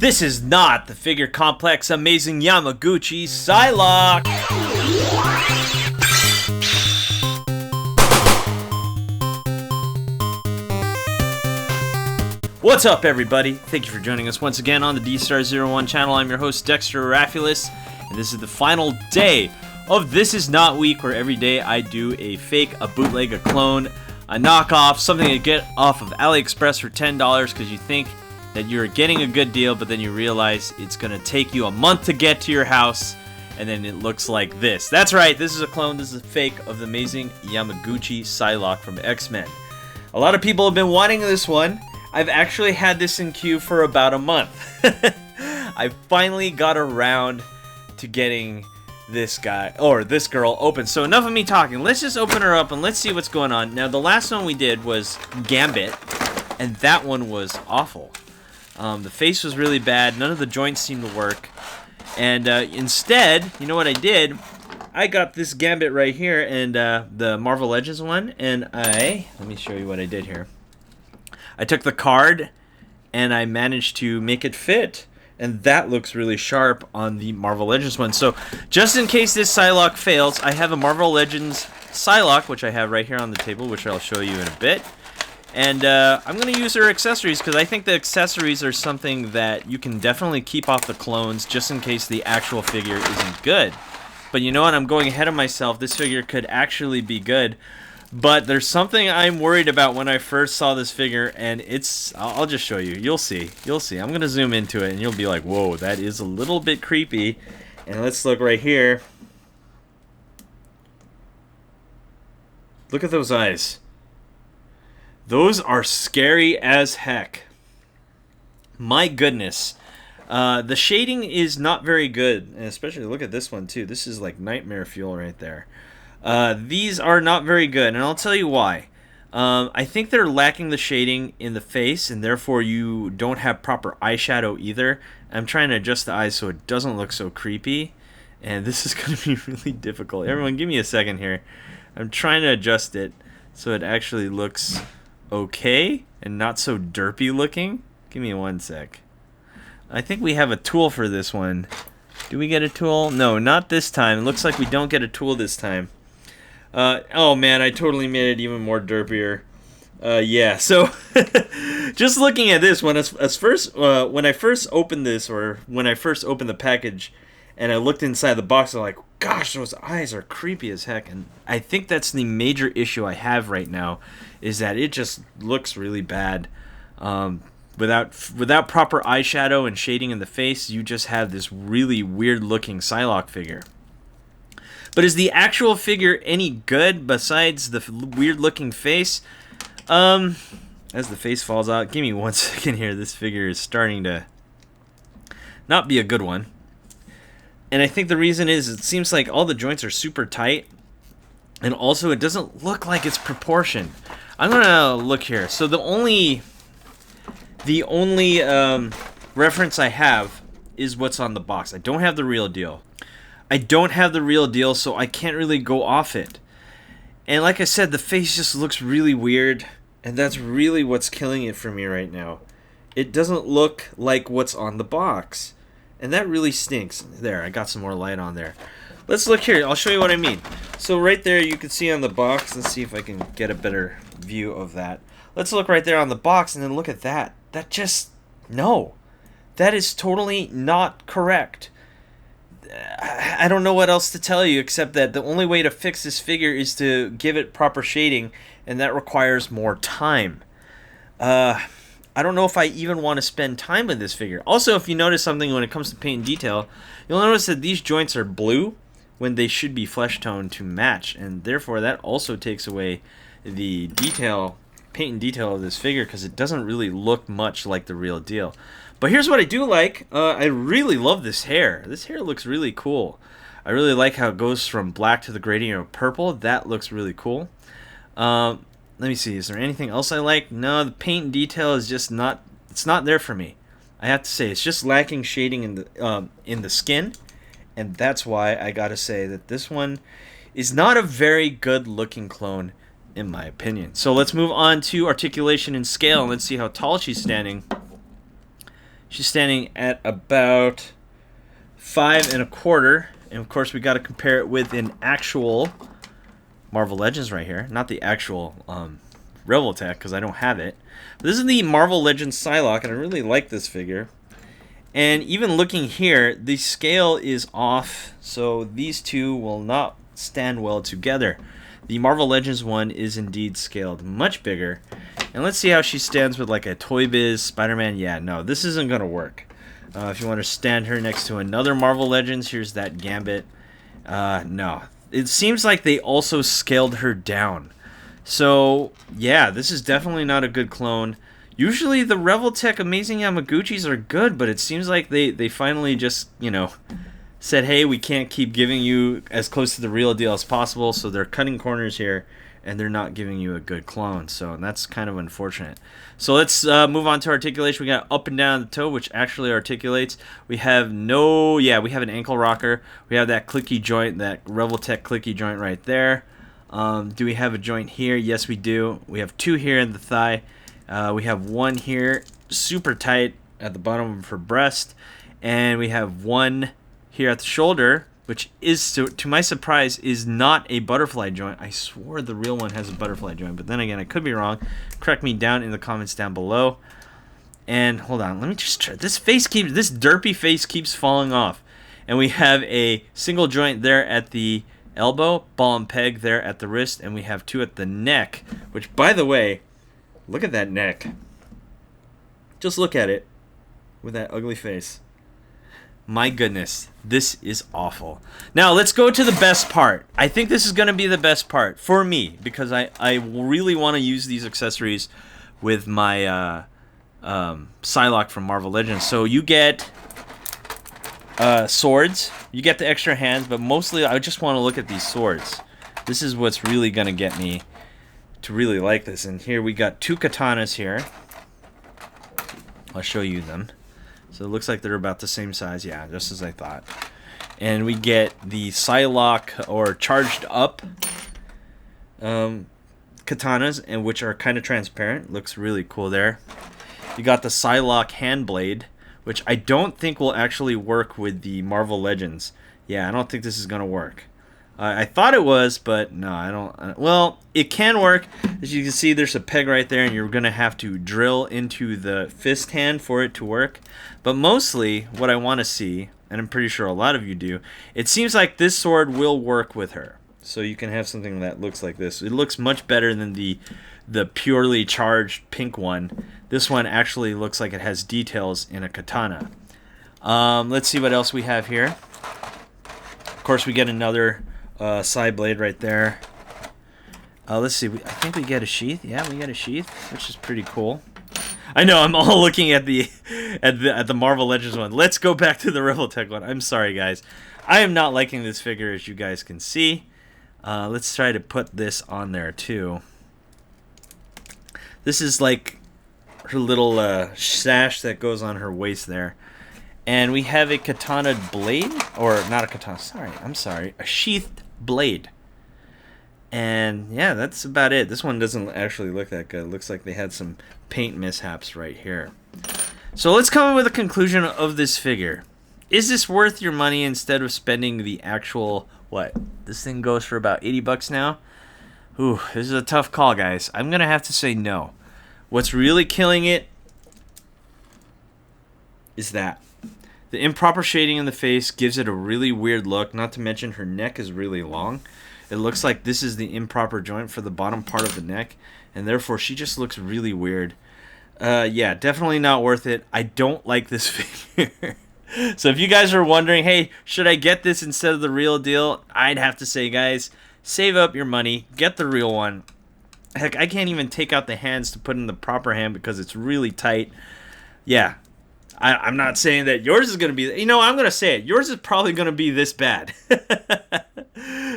This is not the figure complex amazing Yamaguchi Psylocke! What's up, everybody? Thank you for joining us once again on the D-Star01 channel. I'm your host, Dexter Arafiles, and this is the final day of This Is Not Week, where every day I do a fake, a bootleg, a clone, a knockoff, something to get off of AliExpress for $10 because you think that you're getting a good deal, but then you realize it's going to take you a month to get to your house, and then it looks like this. That's right, this is a clone, this is a fake of the amazing Yamaguchi Psylocke from X-Men. A lot of people have been wanting this one. I've actually had this in queue for about a month. I finally got around to getting this guy, or this girl, open. So enough of me talking. Let's just open her up and let's see what's going on. Now, the last one we did was Gambit, and that one was awful. The face was really bad. None of the joints seemed to work. And instead, you know what I did? I got this Gambit right here, and the Marvel Legends one, and let me show you what I did here. I took the card, and I managed to make it fit. And that looks really sharp on the Marvel Legends one. So, just in case this Psylocke fails, I have a Marvel Legends Psylocke, which I have right here on the table, which I'll show you in a bit. And I'm going to use her accessories, because I think the accessories are something that you can definitely keep off the clones, just in case the actual figure isn't good. But you know what? I'm going ahead of myself. This figure could actually be good. But there's something I'm worried about when I first saw this figure, and I'll just show you. You'll see. You'll see. I'm going to zoom into it, and you'll be like, whoa, that is a little bit creepy. And let's look right here. Look at those eyes. Those are scary as heck. My goodness. The shading is not very good, and especially look at this one too. This is like nightmare fuel right there. These are not very good, and I'll tell you why. I think they're lacking the shading in the face, and therefore you don't have proper eyeshadow either. I'm trying to adjust the eyes so it doesn't look so creepy, and this is going to be really difficult. Everyone, give me a second here. I'm trying to adjust it so it actually looks okay and not so derpy looking. Give me one sec. I think we have a tool for this one. Do we get a tool? No, not this time. It looks like we don't get a tool this time. Oh man, I totally made it even more derpier. Yeah, so just looking at this, when I first opened this, or when I first opened the package and I looked inside the box, I'm like, gosh, those eyes are creepy as heck. And I think that's the major issue I have right now, is that it just looks really bad. Without proper eyeshadow and shading in the face, you just have this really weird looking Psylocke figure. But is the actual figure any good besides the weird looking face? As the face falls out, give me one second here. This figure is starting to not be a good one. And I think the reason is it seems like all the joints are super tight, and also it doesn't look like it's proportioned. I'm gonna look here. So the only reference I have is what's on the box. I don't have the real deal. So I can't really go off it. And like I said, the face just looks really weird, and that's really what's killing it for me right now. It doesn't look like what's on the box, and that really stinks. There, I got some more light on there. Let's look here. I'll show you what I mean. So right there, you can see on the box. Let's see if I can get a better view of that. Let's look right there on the box, and then look at that. No. That is totally not correct. I don't know what else to tell you, except that the only way to fix this figure is to give it proper shading, and that requires more time. I don't know if I even want to spend time with this figure. Also, if you notice something when it comes to paint and detail, you'll notice that these joints are blue when they should be flesh toned to match, and therefore that also takes away the paint and detail of this figure, because it doesn't really look much like the real deal. But here's what I do like. I really love this hair. This hair looks really cool. I really like how it goes from black to the gradient of purple. That looks really cool. Let me see. Is there anything else I like? No, the paint and detail is just not. It's not there for me. I have to say, it's just lacking shading in the skin, and that's why I gotta say that this one is not a very good looking clone, in my opinion. So let's move on to articulation and scale, and let's see how tall she's standing. She's standing at about 5 1/4, and of course we got to compare it with an actual Marvel Legends right here, not the actual Revoltech because I don't have it. But this is the Marvel Legends Psylocke, and I really like this figure. And even looking here, the scale is off, so these two will not stand well together. The Marvel Legends one is indeed scaled much bigger. And let's see how she stands with like a Toy Biz Spider-Man. Yeah, no, this isn't going to work. If you want to stand her next to another Marvel Legends, here's that Gambit. No. It seems like they also scaled her down. So, yeah, this is definitely not a good clone. Usually the Revoltech Amazing Yamaguchis are good, but it seems like they finally just, you know, said, hey, we can't keep giving you as close to the real deal as possible, so they're cutting corners here, and they're not giving you a good clone. So that's kind of unfortunate. So let's move on to articulation. We got up and down the toe, which actually articulates. We have we have an ankle rocker. We have that clicky joint, that Revoltech clicky joint right there. Do we have a joint here? Yes, we do. We have two here in the thigh. We have one here, super tight at the bottom of her breast, and we have one here at the shoulder, which is, to my surprise, is not a butterfly joint. I swore the real one has a butterfly joint, but then again, I could be wrong. Correct me down in the comments down below. And hold on, let me just try. This derpy face keeps falling off, and we have a single joint there at the elbow, ball and peg there at the wrist, and we have two at the neck. Which, by the way, look at that neck. Just look at it with that ugly face. My goodness, this is awful. Now, let's go to the best part. I think this is going to be the best part for me because I really want to use these accessories with my Psylocke from Marvel Legends. So you get swords. You get the extra hands, but mostly I just want to look at these swords. This is what's really going to get me to really like this. And here we got two katanas here. I'll show you them. So it looks like they're about the same size. Yeah, just as I thought. And we get the Psylocke or charged up katanas, and which are kind of transparent. Looks really cool there. You got the Psylocke hand blade, which I don't think will actually work with the Marvel Legends. Yeah, I don't think this is going to work. I thought it was, but no, I don't. Well, it can work. As you can see, there's a peg right there, and you're going to have to drill into the fist hand for it to work. But mostly, what I want to see, and I'm pretty sure a lot of you do, it seems like this sword will work with her. So you can have something that looks like this. It looks much better than the purely charged pink one. This one actually looks like it has details in a katana. Let's see what else we have here. Of course, we get another side blade right there. Let's see. I think we get a sheath. Yeah, we get a sheath, which is pretty cool. I know I'm all looking at the Marvel Legends one. Let's go back to the Revoltech one. I'm sorry, guys. I am not liking this figure, as you guys can see. Let's try to put this on there too. This is like her little sash that goes on her waist there. And we have a katana blade, or not a katana, a sheathed blade. And yeah, that's about it. This one doesn't actually look that good. It looks like they had some paint mishaps right here. So let's come up with a conclusion of this figure. Is this worth your money instead of spending the actual, what? This thing goes for about 80 bucks now? Ooh, this is a tough call, guys. I'm going to have to say no. What's really killing it is that the improper shading in the face gives it a really weird look, not to mention her neck is really long. It looks like this is the improper joint for the bottom part of the neck, and therefore she just looks really weird. Yeah, definitely not worth it. I don't like this figure. So if you guys are wondering, hey, should I get this instead of the real deal? I'd have to say, guys, save up your money, get the real one. Heck, I can't even take out the hands to put in the proper hand because it's really tight. Yeah, I'm not saying that yours is going to be... You know, I'm going to say it. Yours is probably going to be this bad.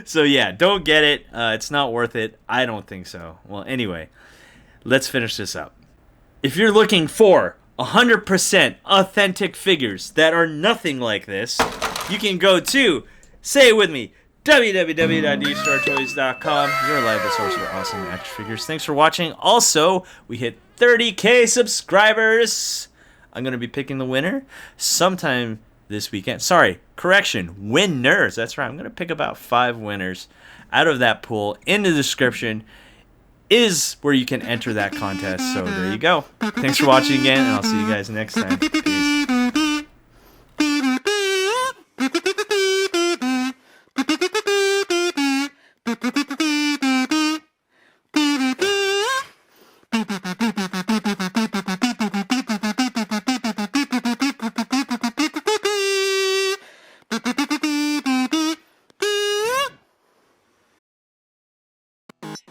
So yeah, don't get it. It's not worth it. I don't think so. Well, anyway, let's finish this up. If you're looking for 100% authentic figures that are nothing like this, you can go to, say it with me, www.dstartoys.com, your reliable source for awesome action figures. Thanks for watching. Also, we hit 30K subscribers. I'm going to be picking the winner sometime this weekend. Sorry, correction, winners. That's right. I'm going to pick about 5 winners out of that pool. In the description is where you can enter that contest. So there you go. Thanks for watching again, and I'll see you guys next time. Peace.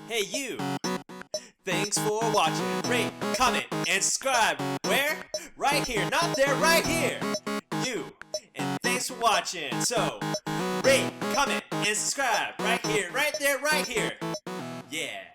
Hey you! Thanks for watching. Rate, comment, and subscribe. Where? Right here. Not there, right here. You. And thanks for watching. So, rate, comment, and subscribe. Right here, right there, right here. Yeah.